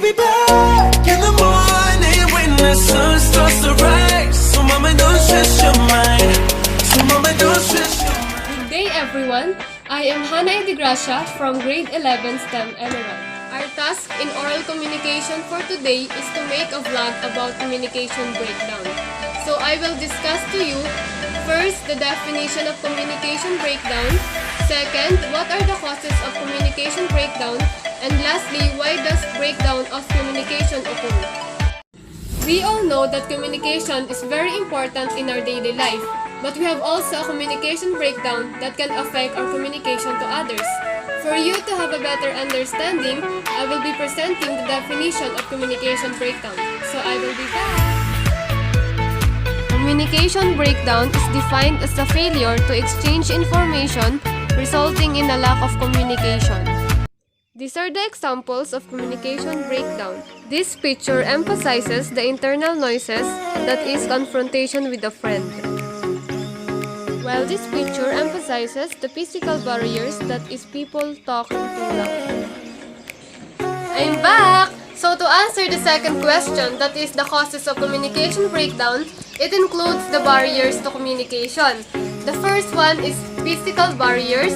be back in the morning when the sun starts to rise. So mama, don't stress your mind. So mama, don't stress your mind. Good day everyone, I am Hannah De Gracia from grade 11 STEM Emerald. Our task in oral communication for today is to make a vlog about communication breakdown. So I will discuss to you first the definition of communication breakdown, second, what are the causes of communication breakdown, and lastly, why does breakdown of communication occur? We all know that communication is very important in our daily life, but we have also a communication breakdown that can affect our communication to others. For you to have a better understanding, I will be presenting the definition of communication breakdown. So I will be back. Communication breakdown is defined as the failure to exchange information resulting in a lack of communication. These are the examples of communication breakdown. This picture emphasizes the internal noises that is confrontation with a friend, while this picture emphasizes the physical barriers that is people talking too loud. I'm back! So to answer the second question, that is the causes of communication breakdown, it includes the barriers to communication. The first one is physical barriers.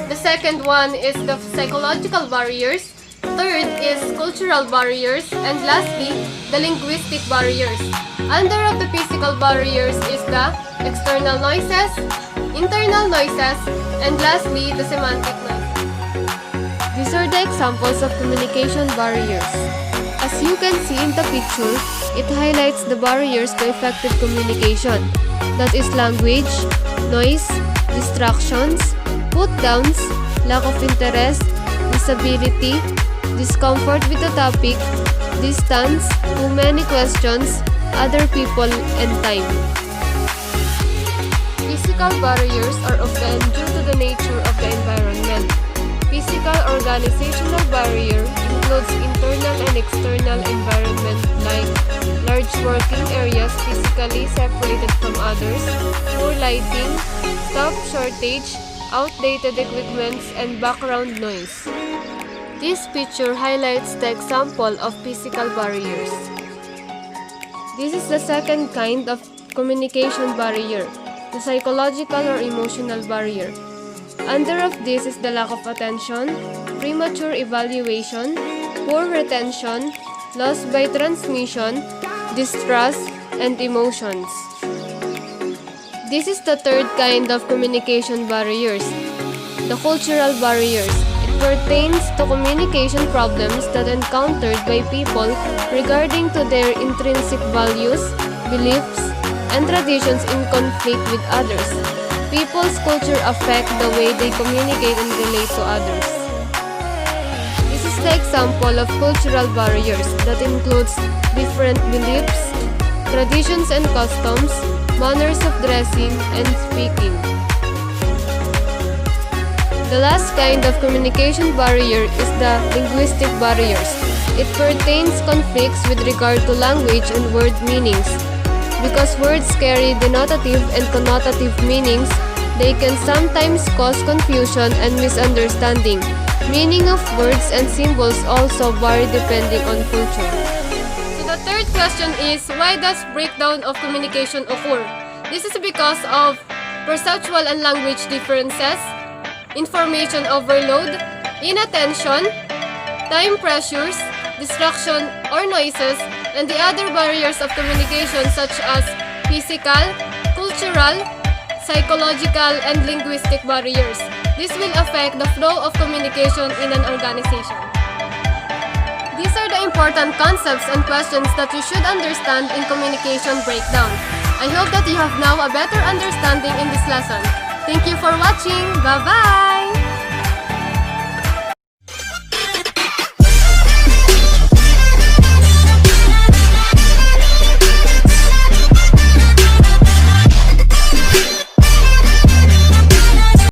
The second one is the psychological barriers. Third is cultural barriers. And lastly, the linguistic barriers. Under of the physical barriers is the external noises, internal noises, and lastly, the semantic noises. These are the examples of communication barriers. As you can see in the picture, it highlights the barriers to effective communication. That is language, noise, distractions, put-downs, lack of interest, disability, discomfort with the topic, distance, too many questions, other people, and time. Physical barriers are often due to the nature of the environment. Physical organizational barrier includes internal and external environment like large working areas physically separated from others, poor lighting, staff shortage, outdated equipments, and background noise. This picture highlights the example of physical barriers. This is the second kind of communication barrier, the psychological or emotional barrier. Under of this is the lack of attention, premature evaluation, poor retention, loss by transmission, distrust, and emotions. This is the third kind of communication barriers, the cultural barriers. It pertains to communication problems that are encountered by people regarding to their intrinsic values, beliefs, and traditions in conflict with others. People's culture affect the way they communicate and relate to others. This is the example of cultural barriers that includes different beliefs, traditions and customs, manners of dressing and speaking. The last kind of communication barrier is the linguistic barriers. It pertains conflicts with regard to language and word meanings. Because words carry denotative and connotative meanings, they can sometimes cause confusion and misunderstanding. Meaning of words and symbols also vary depending on culture. So the third question is, why does breakdown of communication occur? This is because of perceptual and language differences, information overload, inattention, time pressures, distraction or noises, and the other barriers of communication such as physical, cultural, psychological, and linguistic barriers. This will affect the flow of communication in an organization. These are the important concepts and questions that you should understand in communication breakdown. I hope that you have now a better understanding in this lesson. Thank you for watching. Bye-bye!